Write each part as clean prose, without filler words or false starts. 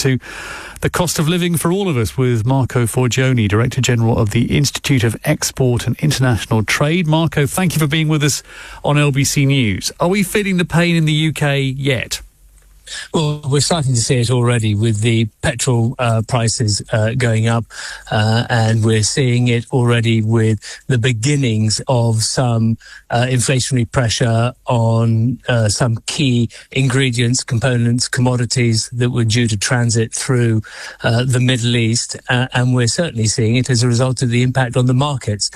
to the cost of living for all of us with Marco Forgione, Director General of the Institute of Export and International Trade. Marco, thank you for being with us on LBC News. Are we feeling the pain in the UK yet? Well, we're starting to see it already with the petrol prices going up, and we're seeing it already with the beginnings of some inflationary pressure on some key ingredients, components, commodities that were due to transit through the Middle East. And we're certainly seeing it as a result of the impact on the markets,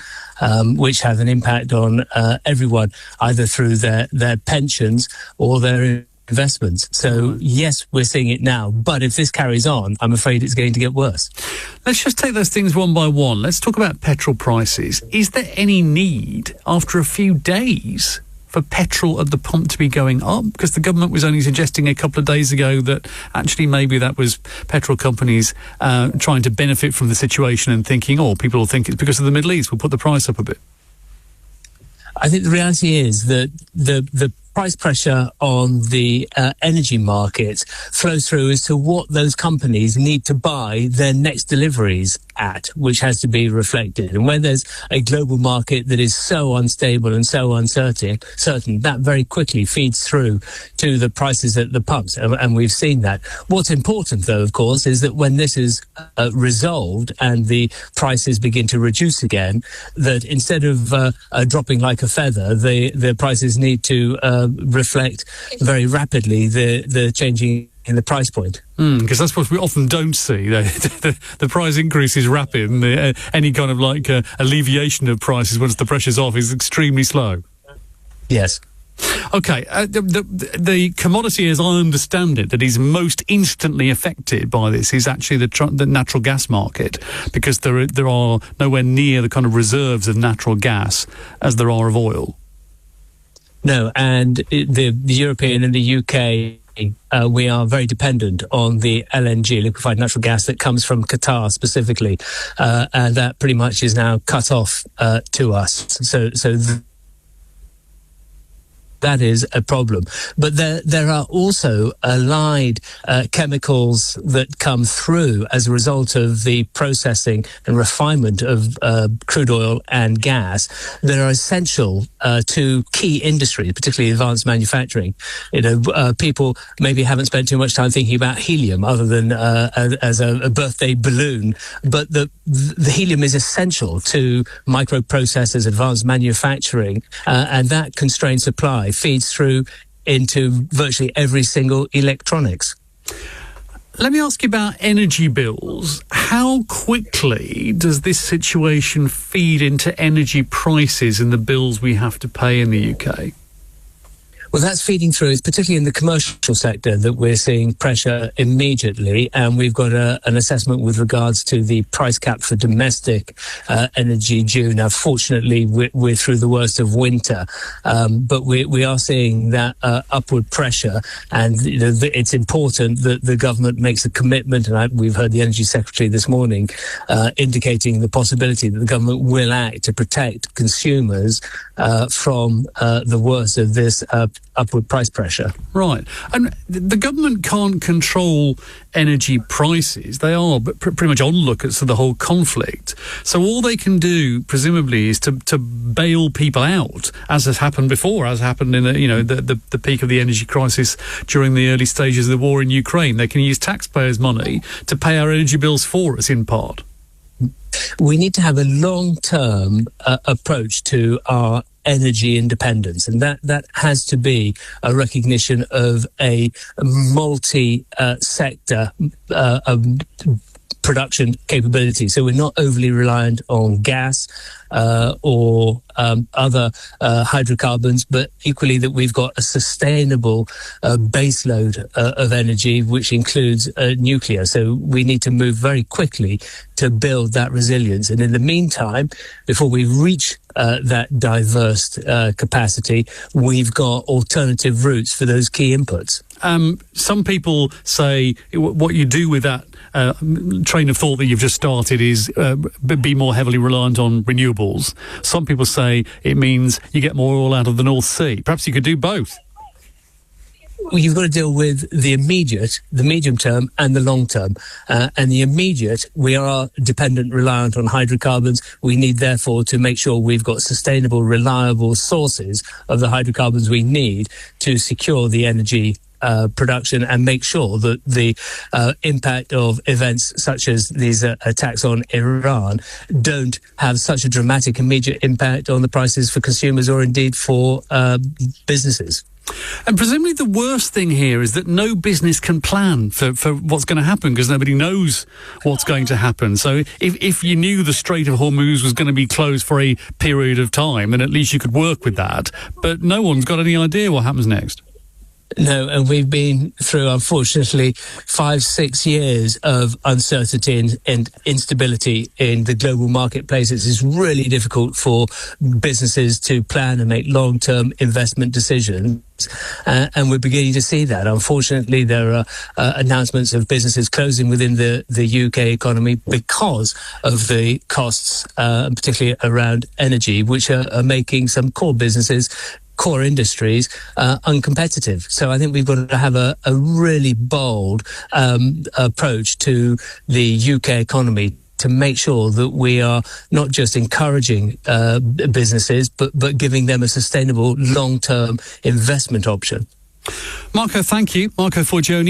which have an impact on everyone, either through their pensions or their investments. So yes, we're seeing it now, but if this carries on, I'm afraid it's going to get worse. Let's just take those things one by one. Let's talk about petrol prices. Is there any need after a few days for petrol at the pump to be going up? Because the government was only suggesting a couple of days ago that actually maybe that was petrol companies trying to benefit from the situation and thinking, oh, people will think it's because of the Middle East, we'll put the price up a bit. I think the reality is that the price pressure on the energy market flows through as to what those companies need to buy their next deliveries at, which has to be reflected. And when there's a global market that is so unstable and so uncertain, that very quickly feeds through to the prices at the pumps. And we've seen that. What's important, though, of course, is that when this is resolved and the prices begin to reduce again, that instead of dropping like a feather, the prices need to reflect very rapidly the changing in the price point. Because that's what we often don't see. The price increase is rapid, and any kind of alleviation of prices once the pressure's off is extremely slow. Yes. Okay, the commodity, as I understand it, that is most instantly affected by this is actually the natural gas market, because there are nowhere near the kind of reserves of natural gas as there are of oil. No, and the European and the UK, we are very dependent on the LNG, liquefied natural gas, that comes from Qatar specifically, and that pretty much is now cut off to us. So that is a problem. But there are also allied chemicals that come through as a result of the processing and refinement of crude oil and gas that are essential to key industries, particularly advanced manufacturing. People maybe haven't spent too much time thinking about helium other than as a birthday balloon, but the helium is essential to microprocessors, advanced manufacturing, and that constrained supply feeds through into virtually every single electronics. Let me ask you about energy bills. How quickly does this situation feed into energy prices and the bills we have to pay in the UK? Well, that's feeding through. It's particularly in the commercial sector that we're seeing pressure immediately, and we've got an assessment with regards to the price cap for domestic energy due. Now, fortunately, we're through the worst of winter, but we are seeing that upward pressure, and it's important that the government makes a commitment, and we've heard the Energy Secretary this morning indicating the possibility that the government will act to protect consumers from the worst of this upward price pressure. Right. And the government can't control energy prices. They are pretty much onlookers to the whole conflict. So all they can do, presumably, is to bail people out, as has happened before, as happened in the peak of the energy crisis during the early stages of the war in Ukraine. They can use taxpayers' money to pay our energy bills for us, in part. We need to have a long-term approach to our energy independence, and that has to be a recognition of a multi-sector production capability. So we're not overly reliant on gas or other hydrocarbons, but equally that we've got a sustainable baseload of energy, which includes nuclear. So we need to move very quickly to build that resilience. And in the meantime, before we reach that diverse capacity, we've got alternative routes for those key inputs. Some people say what you do with that train of thought that you've just started is be more heavily reliant on renewables. Some people say it means you get more oil out of the North Sea. Perhaps you could do both. you've got to deal with the immediate, the medium term, and the long term. And the immediate, we are dependent, reliant on hydrocarbons. We need, therefore, to make sure we've got sustainable, reliable sources of the hydrocarbons we need to secure the energy production and make sure that the impact of events such as these attacks on Iran don't have such a dramatic immediate impact on the prices for consumers or indeed for businesses. And presumably the worst thing here is that no business can plan for what's going to happen because nobody knows what's going to happen. So if you knew the Strait of Hormuz was going to be closed for a period of time, then at least you could work with that. But no one's got any idea what happens next. No, and we've been through, unfortunately, 5-6 years of uncertainty and instability in the global marketplaces. It's really difficult for businesses to plan and make long-term investment decisions. And we're beginning to see that. Unfortunately, there are announcements of businesses closing within the UK economy because of the costs, particularly around energy, which are making some core businesses, core industries, uncompetitive. So I think we've got to have a really bold approach to the UK economy to make sure that we are not just encouraging businesses, but giving them a sustainable long-term investment option. Marco, thank you. Marco Forgione.